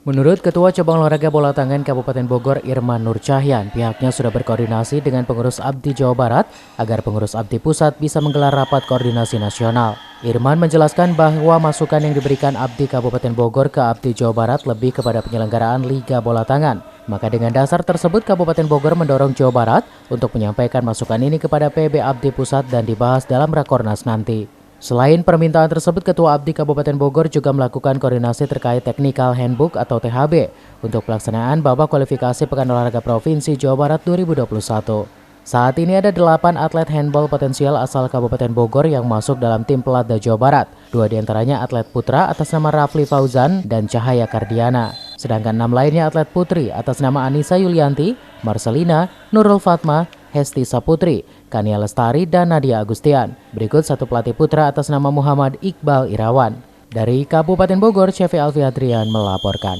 Menurut Ketua Cabang Olahraga Bola Tangan Kabupaten Bogor Irman Nur Cahyan, pihaknya sudah berkoordinasi dengan pengurus ABDI Jawa Barat agar pengurus ABDI Pusat bisa menggelar rapat koordinasi nasional. Irman menjelaskan bahwa masukan yang diberikan ABDI Kabupaten Bogor ke ABDI Jawa Barat lebih kepada penyelenggaraan Liga Bola Tangan. Maka dengan dasar tersebut Kabupaten Bogor mendorong Jawa Barat untuk menyampaikan masukan ini kepada PB ABDI Pusat dan dibahas dalam Rakornas nanti. Selain permintaan tersebut, Ketua ABDI Kabupaten Bogor juga melakukan koordinasi terkait Technical Handbook atau THB untuk pelaksanaan babak kualifikasi Pekan Olahraga Provinsi Jawa Barat 2021. Saat ini ada 8 atlet handball potensial asal Kabupaten Bogor yang masuk dalam tim Pelada Jawa Barat. 2 diantaranya atlet putra atas nama Rafli Fauzan dan Cahaya Kardiana. Sedangkan 6 lainnya atlet putri atas nama Anissa Yulianti, Marcelina, Nurul Fatma, Hesti Saputri, Kania Lestari, dan Nadia Agustian. Berikut satu pelatih putra atas nama Muhammad Iqbal Irawan. Dari Kabupaten Bogor, Chef Alfi Adrian melaporkan.